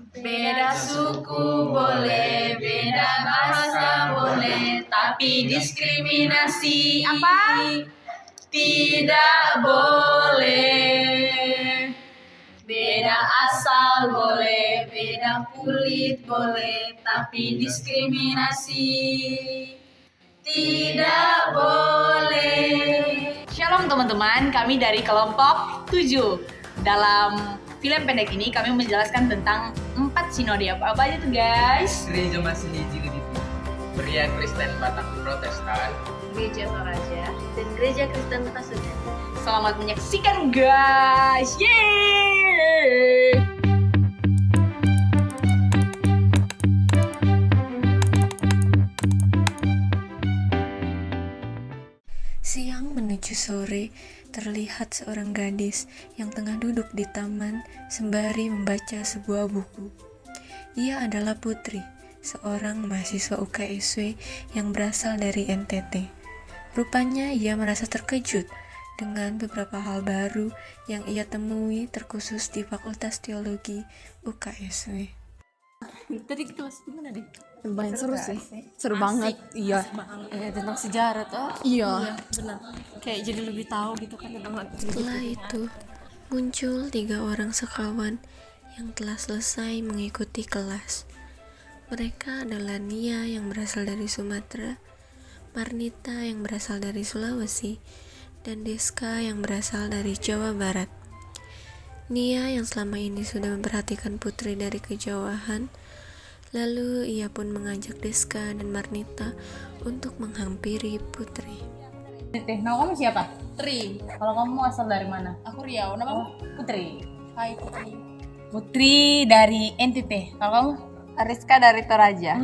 Beda suku boleh, beda bahasa boleh, tapi diskriminasi Apa? tidak boleh. Beda asal boleh, beda kulit boleh, tapi diskriminasi tidak boleh. Shalom teman-teman, kami dari kelompok 7. Dalam film pendek ini kami menjelaskan tentang 4 sinode. Apa aja tuh guys? Gereja Masih Jigiti, Pria Kristen Batak Protestan, Gereja Toraja dan Gereja Kristen Kasunan. Selamat menyaksikan guys. Yeay! Siang menuju sore, terlihat seorang gadis yang tengah duduk di taman sembari membaca sebuah buku. Ia adalah Putri, seorang mahasiswa UKSW yang berasal dari NTT. Rupanya ia merasa terkejut dengan beberapa hal baru yang ia temui terkhusus di Fakultas Teologi UKSW. Tadi kelas gimana deh? Lumayan seru sih. Seru banget. Iya. Tentang sejarah toh? Iya, benar. Kayak jadi lebih tahu gitu kan tentang Setelah itu, muncul 3 orang sekawan yang telah selesai mengikuti kelas. Mereka adalah Nia yang berasal dari Sumatera, Marnita yang berasal dari Sulawesi, dan Deska yang berasal dari Jawa Barat. Nia yang selama ini sudah memperhatikan Putri dari kejauhan, lalu ia pun mengajak Deska dan Marnita untuk menghampiri Putri. Nama kamu siapa? Tri. Kalau kamu asal dari mana? Aku Riau, namamu? Putri. Hai Putri. Putri dari NTT. Kalau kamu? Ariska dari Toraja.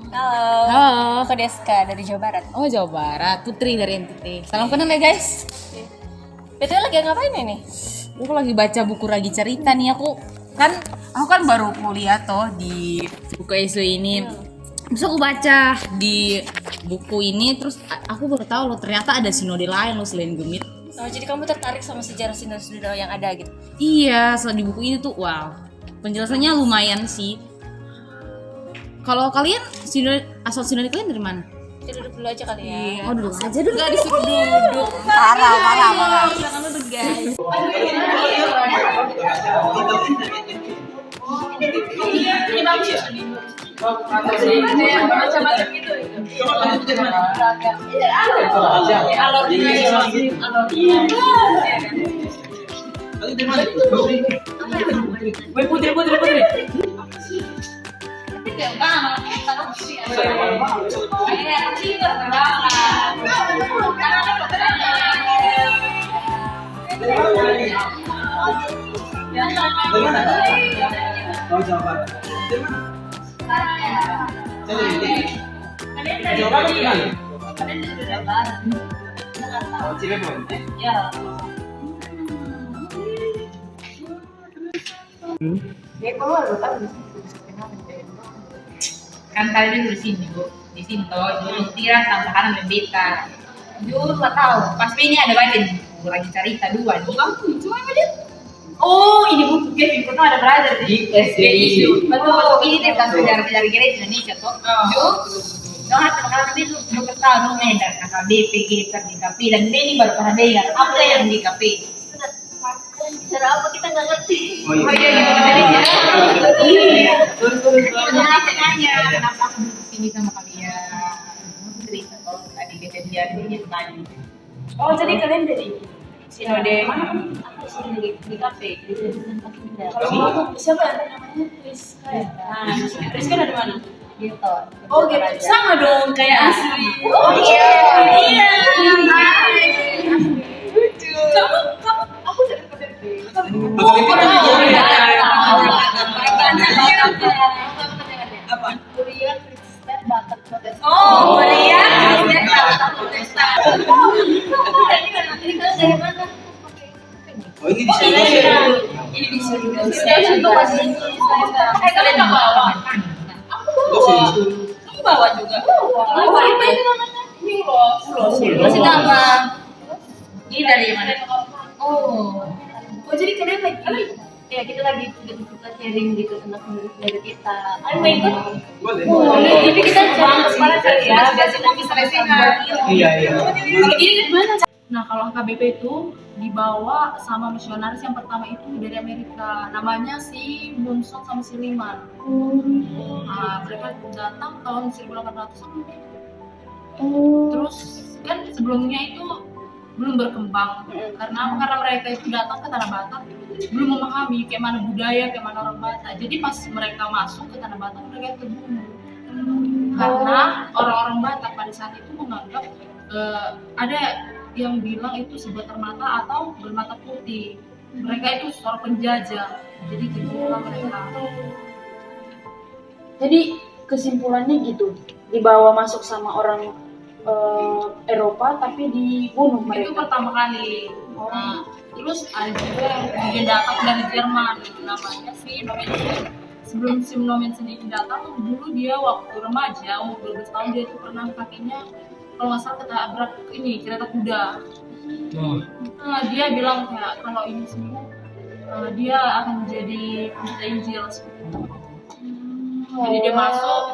Halo. Aku Deska dari Jawa Barat. Oh, Jawa Barat. Putri dari NTT. Salam kenal ya, guys. Betul lagi ngapain ini? Aku lagi baca buku Ragi Cerita nih. Aku kan baru kuliah toh di buku SW ini. Terus aku baca di buku ini, terus aku baru tahu loh ternyata ada sinode lain loh selain Gemit. Oh, jadi kamu tertarik sama sejarah sinode yang ada gitu? Iya, soal di buku ini tuh wow. Penjelasannya lumayan sih. Kalau kalian asal sinode kalian dari mana? Kita duduk dulu aja kali ya. Oh, duduk aja dulu. Enggak disuruh duduk. Parah. Silakan duduk guys. Ini bagus ya? Yang macam-macam gitu. Putri. Oh Jawa Barat. Jawa Barat gimana? Oh Cirebon. Ya. Kan tadi di sini bu, di sini toh dulu tiran tambah kanan dan beta. Dulu 2 tahun, pas ini ada baca di buku lagi cerita 2 nih. Kamu cuma aja. Oh ini buku Kevin, kau ada brother Di SDI. Betul, ini tentang sejarah gereja Indonesia toh. Dong hati makanan itu belum tahu dong dan kakak BPG di KP dan ini baru pernah dengar apa yang di KP. Cara apa kita nggak ngerti? Oh iya. Tanya kenapa aku duduk sini sama kalian? Cerita toh tadi kejadian tadi. Oh, jadi kalian dari Sinode apa sih di kafe di tempat kita? Kalau siapa namanya Rizka ya? Nah, Rizka dari mana? gitu. Oh gitu, sama dong kayak asli. Oh iya. Iya. Lucu. Kamu aku dari PDP. Apa? Kuliah Kristen Batak Protestan. Oh, Korea, Kristen, Batak, Protestan. Ini kan dari mana? Oh ini di sini. Ini di sini. Saya juga masih di Kalian nggak bawa? Kamu bawa juga? Bawa apa ini namanya? Ini loh. Masih nama. Ini dari mana? Oh. Oh jadi kalian lagi ya kita lagi kita sharing gitu dari kita. Ayo mau ikut? Boleh. Boleh. Tapi kita jangan kepala cari ya. Sudah bisa selesai. Iya, iya. Ini gimana? Nah, kalau HKBP itu dibawa sama misionaris yang pertama itu dari Amerika. Namanya si Munson sama si Liman. Nah, mereka datang tahun 1800-an. Terus kan sebelumnya itu belum berkembang. Karena apa? Karena mereka itu datang ke Tanah Batak belum memahami kayak mana budaya, kayak mana orang Batak. Jadi pas mereka masuk ke Tanah Batak mereka terbunuh. Karena orang-orang Batak pada saat itu menganggap ada yang bilang itu sebatang mata atau bermata putih. Mereka itu seorang penjajah. Jadi dibunuhlah mereka. Jadi kesimpulannya gitu, dibawa masuk sama orang Eropa tapi dibunuh Itu mereka. pertama kali. Nah, terus ada juga yang datang dari Jerman, namanya si Nomensen. Sebelum si Nomensen ini datang, dulu dia waktu remaja, umur 12 tahun dia itu pernah kakinya kalau nggak salah ketabrak ini kereta kuda. Nah, dia bilang kayak kalau ini semua dia akan menjadi pencinta Injil seperti itu. Jadi dia masuk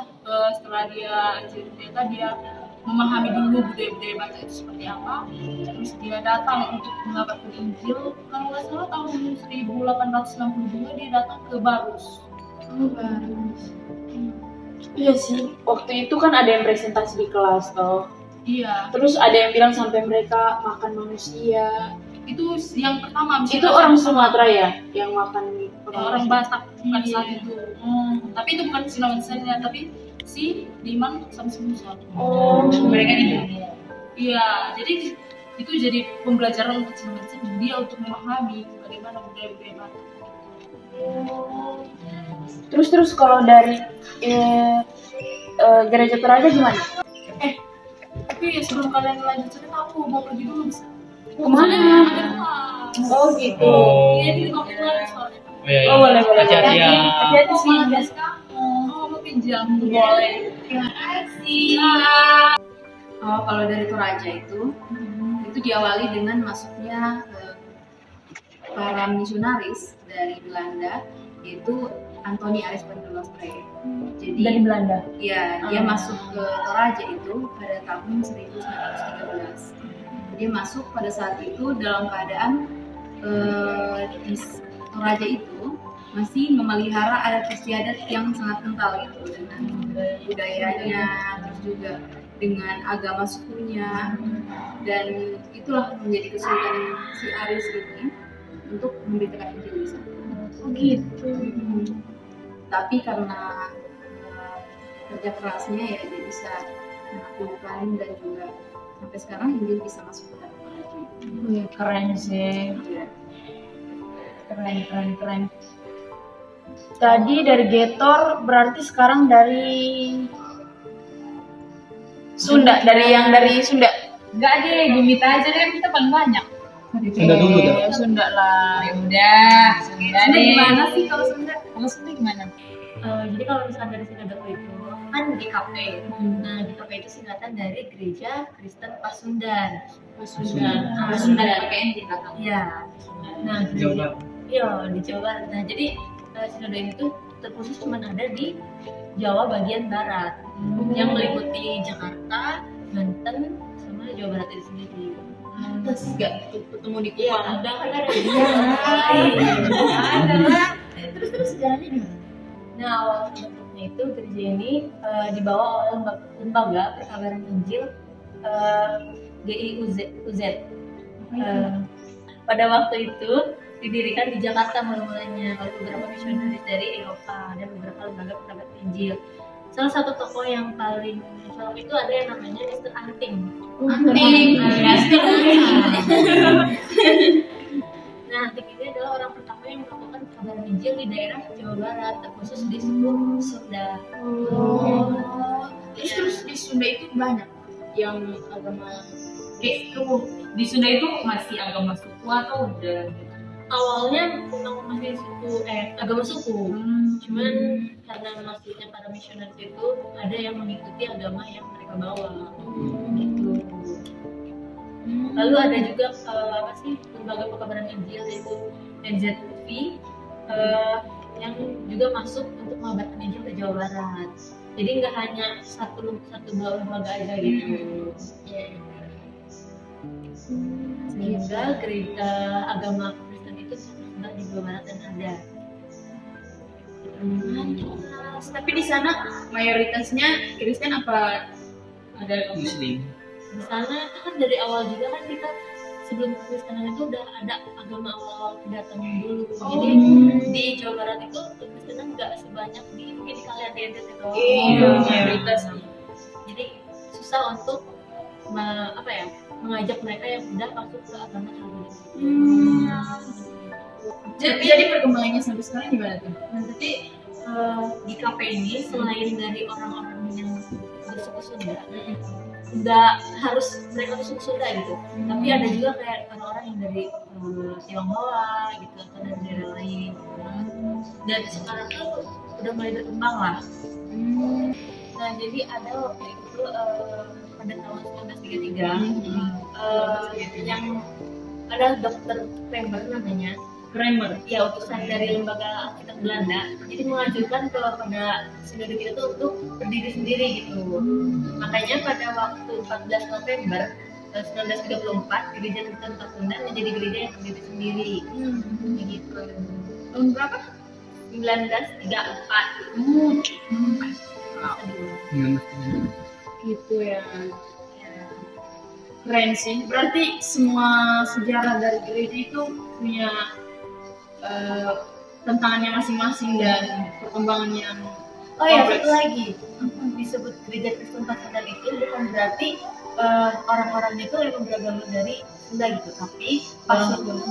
setelah dia ternyata dia memahami dulu budaya-budaya Batak itu seperti apa. Terus dia datang untuk mengabarkan Injil. Kalau nggak salah tahun 1862 dia datang ke Barus. Iya sih, waktu itu kan ada yang presentasi di kelas toh. Iya, Terus ada yang bilang sampai mereka makan manusia. itu yang pertama. Itu orang Sumatera ya yang makan orang Batak bukan Iya. saat itu. Tapi itu bukan si Nomensennya, tapi si Liman sama si Musa. Oh, Mereka dibunuh. Iya, jadi itu jadi pembelajaran untuk si Nomensen dia untuk memahami bagaimana budaya-budaya Batak. terus kalau dari gereja Toraja gimana? Tapi sebelum kalian lanjut cerita, aku mau pergi dulu bisa? Kemana? Oh gitu. Iya, ini kamu lagi soalnya. Oh boleh. Hati-hati ya. Hati-hati sih. Tugas kamu. Oh, mau pinjam? Boleh. Terima kasih. Oh, kalau dari Toraja itu diawali dengan masuknya para misionaris dari Belanda, yaitu Antoni Aris van der Lustre. Jadi Dari Belanda. ya, dia masuk ke Toraja itu pada tahun 1913. Dia masuk pada saat itu dalam keadaan di Toraja itu masih memelihara adat istiadat yang sangat kental gitu dengan budayanya, terus juga dengan agama sukunya, dan itulah menjadi kesulitan si Aris ini untuk memberitakan Injil di sana. Oh gitu. Tapi karena kerja kerasnya ya dia bisa menaklukkan dan juga sampai sekarang Injil bisa masuk ke dalam Toraja. Keren sih. Ya. Keren. Tadi dari Getor berarti sekarang dari Sunda, dari Sunda. Enggak deh, Gumita aja deh, kita paling banyak. Sunda dulu dah. Ya, Sunda lah. Ya udah, Sunda deh. Gimana sih kalau Sunda? Kalau Sunda gimana? Jadi kalau misalnya dari Sunda itu kan GKP. Nah, GKP itu singkatan dari Gereja Kristen Pasundan. Pasundan pakai N di belakang. Iya. Nah, Jawa Barat. iya di Jawa Barat. Nah, jadi Sinode ini tuh terkhusus cuma ada di Jawa bagian barat, yang meliputi Jakarta, Banten, sama Jawa Barat itu sendiri. Terus nggak ketemu di Iya, Kupang? ada kan ada. Terus sejarahnya gimana? Nah, awal bentuknya itu gereja ini dibawa oleh lembaga perkabaran Injil GIUZ. Pada waktu itu didirikan di Jakarta mulanya oleh beberapa misionaris dari Eropa dan beberapa lembaga perkabaran Injil. Salah satu tokoh yang paling mencolok itu ada yang namanya Mr. Anting. Nah, Anting ini adalah orang pertama yang melakukan perkabaran Injil di daerah Jawa Barat, terkhusus di suku Sunda. Terus di Sunda itu banyak yang agama kayak tuh di Sunda itu masih agama suku atau udah Awalnya masih suku agama suku, cuman karena masuknya para misionaris itu ada yang mengikuti agama yang mereka bawa, gitu. Lalu ada juga lembaga perkabaran Injil yaitu NZV. yang juga masuk untuk mengabarkan Injil ke Jawa Barat. Jadi nggak hanya satu dua lembaga aja gitu. Sehingga gereja agama Kristen itu tersebar di Jawa Barat dan ada. Tapi di sana mayoritasnya Kristen apa ada Muslim. Di sana kan dari awal juga kan kita sebelum Kekristenan itu udah ada agama awal datang dulu. Jadi di Jawa Barat itu Kekristenan nggak sebanyak mungkin di kalian di NTT itu. mayoritas? Jadi susah untuk mengajak mereka yang udah masuk ke agama Katolik. Jadi perkembangannya sampai sekarang gimana tuh? Nah, tapi di KP ini selain dari orang-orang yang bersuku Sunda, nggak harus mereka bersuku Sunda gitu, tapi ada juga kayak orang-orang yang dari Tionghoa gitu atau dari daerah lain. Dan sekarang tuh udah mulai berkembang lah. Nah, jadi ada waktu itu pada tahun 1933 yang ada dokter Kramer namanya. Kramer. Ya, utusan dari lembaga Alkitab Belanda, jadi mengajukan kepada sinode kita tuh untuk berdiri sendiri gitu. Makanya pada waktu 14 November 1934 gereja Kristen Pasundan menjadi gereja yang berdiri sendiri. Begitu. Tahun berapa? 1934. Gitu ya. Keren sih. Berarti semua sejarah dari gereja itu punya tantangannya masing-masing dan perkembangan yang Oh ya, kompleks. satu lagi, disebut gereja Kristen Pasundan itu bukan berarti orang-orangnya itu yang beragama dari Sunda gitu, tapi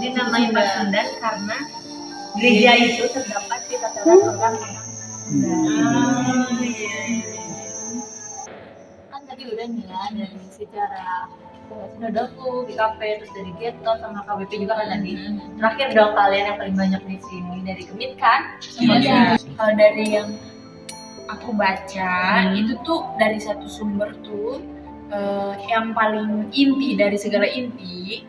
dinamai Pasundan karena gereja itu terdapat di tataran orang Sunda. Kan tadi udah nih ya dari sejarah Sinodoku, GKP, terus dari Geto sama KBP juga kan tadi. Terakhir dong kalian yang paling banyak di sini dari Kemit kan? Iya. Kalau dari yang aku baca itu tuh dari satu sumber tuh yang paling inti dari segala inti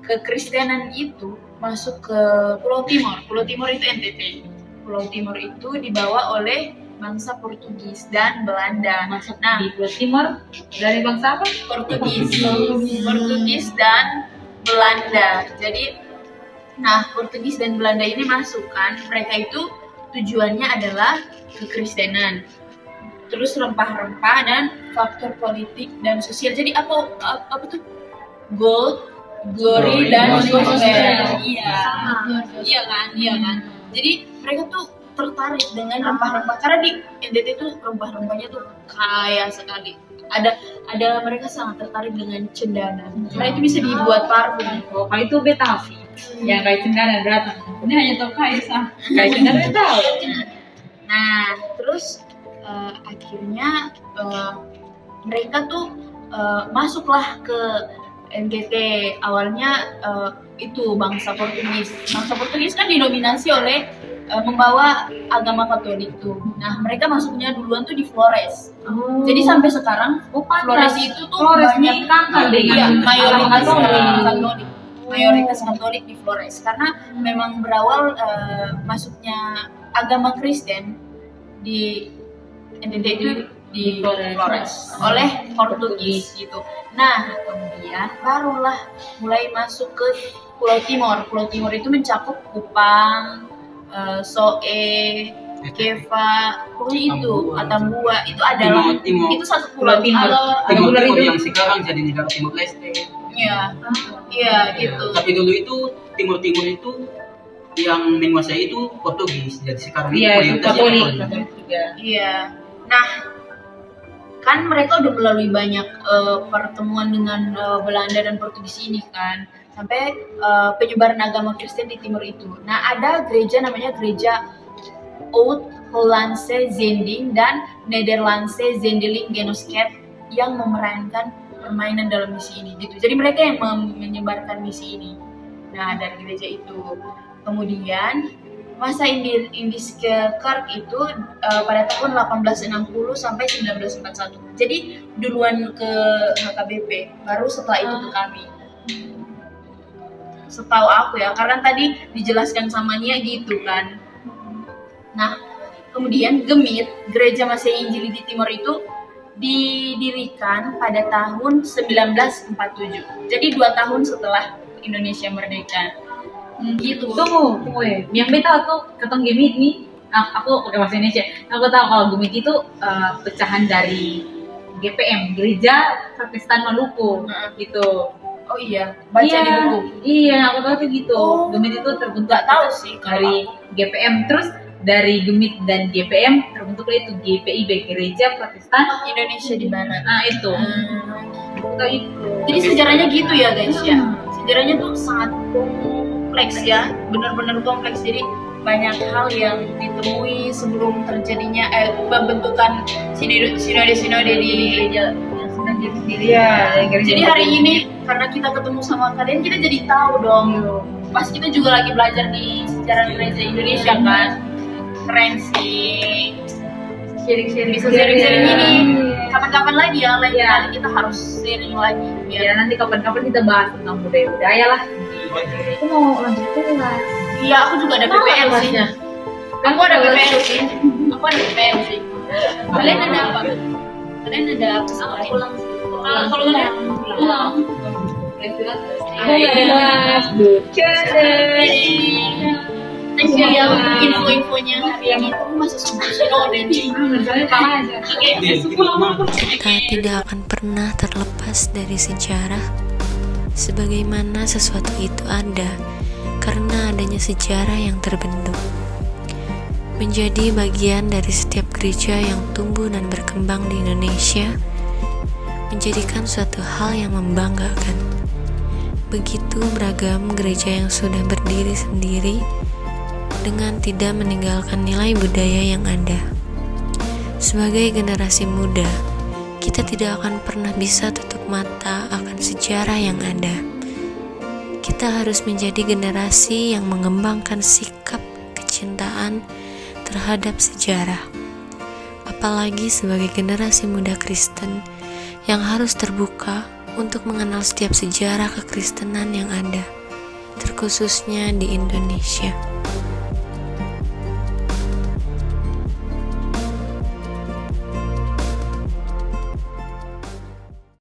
kekristenan itu masuk ke Pulau Timor. Pulau Timor itu NTT. Pulau Timor itu dibawa oleh bangsa Portugis dan Belanda. Nah, Di Pulau Timor dari bangsa apa? Portugis dan Belanda. Jadi, nah Portugis dan Belanda ini masuk kan, mereka itu tujuannya adalah kekristenan. Terus rempah-rempah dan faktor politik dan sosial. Jadi apa tuh? Gold, glory dan gospel. Iya kan. Jadi mereka tuh tertarik dengan rempah-rempah karena di NTT itu rempah-rempahnya tuh kaya sekali. Ada mereka sangat tertarik dengan cendana. Karena itu bisa dibuat parfum. Oh, kalau itu Betawi. Yang kayak cendana datang. Ini hanya tahu Kaisar. Kayak cendana tahu. Nah, terus akhirnya mereka tuh masuklah ke NTT. Awalnya itu bangsa Portugis. Bangsa Portugis kan didominasi oleh membawa agama Katolik tuh. Nah, mereka masuknya duluan tuh di Flores. Jadi sampai sekarang Flores itu tuh banyak mayoritas Katolik di Flores karena memang berawal masuknya agama Kristen di NTT itu di Flores oleh Portugis gitu. Nah, kemudian barulah mulai masuk ke Pulau Timor. Pulau Timor itu mencakup Kupang, Soe, Keva, pokoknya itu, Atambua, itu adalah Timor. itu satu pulau Timor. Timur yang sekarang jadi negara Timur Leste. Iya, gitu. Tapi dulu itu Timur itu yang menguasai itu Portugis. Jadi sekarang ini mayoritas Katolik Katolik. juga. Iya. Nah, kan mereka udah melalui banyak pertemuan dengan Belanda dan Portugis ini kan, sampai penyebaran agama Kristen di timur itu. Nah, ada gereja namanya gereja Oud-Hollandse Zending dan Nederlandse Zendeling Genootschap yang memerankan permainan dalam misi ini gitu. Jadi mereka yang menyebarkan misi ini. Nah, dari gereja itu. Kemudian masa Indiske Kerk itu pada tahun 1860 sampai 1941. Jadi duluan ke HKBP, baru setelah itu ke kami. Setahu aku ya, karena tadi dijelaskan sama Nia gitu kan. Nah, kemudian Gemit, Gereja Masehi Injili di Timur itu didirikan pada tahun 1947. Jadi 2 tahun setelah Indonesia merdeka. Gitu. Tunggu ya. Yang beta tuh ketong Gemit nih. Aku pakai bahasa Indonesia. Aku tahu kalau Gemit itu pecahan dari GPM, Gereja Protestan Maluku, gitu. Oh iya, baca di buku. Iya, aku tahu tuh gitu. Gemit itu terbentuk Nggak tahu sih dari GPM, terus dari Gemit dan GPM terbentuklah itu GPIB, Gereja Protestan Indonesia di Barat. Nah itu. Aku tahu itu. Jadi sejarahnya gitu ya guys ya. Sejarahnya tuh sangat kompleks ya, benar-benar kompleks. Jadi banyak hal yang ditemui sebelum terjadinya pembentukan sinode-sinode di gereja yang sedang jadi sendiri. Iya, Jadi hari ini karena kita ketemu sama kalian, kita jadi tahu dong. Pas kita juga lagi belajar di sejarah gereja Indonesia kan, keren sih. Bisa sharing-sharing ini. Kapan-kapan lagi ya, lain kali kita harus sharing lagi. Ya nanti kapan-kapan kita bahas tentang budaya-budaya lah. Aku mau lanjut kelas. Iya, aku juga ada PPL sih. Aku ada PPL sih. Aku ada PPL sih. Kalian ada apa? Kalian ada apa? Pulang sih. Kalau kalian pulang. Aku nggak ada kelas. Thank you ya untuk info-infonya hari ini. Aku masih sinode nih. Kita tidak akan pernah terlepas dari sejarah, sebagaimana sesuatu itu ada karena adanya sejarah yang terbentuk. Menjadi bagian dari setiap gereja yang tumbuh dan berkembang di Indonesia menjadikan suatu hal yang membanggakan. Begitu beragam gereja yang sudah berdiri sendiri dengan tidak meninggalkan nilai budaya yang ada. Sebagai generasi muda, kita tidak akan pernah bisa tutup mata akan sejarah yang ada. Kita harus menjadi generasi yang mengembangkan sikap kecintaan terhadap sejarah. Apalagi sebagai generasi muda Kristen yang harus terbuka untuk mengenal setiap sejarah kekristenan yang ada, terkhususnya di Indonesia.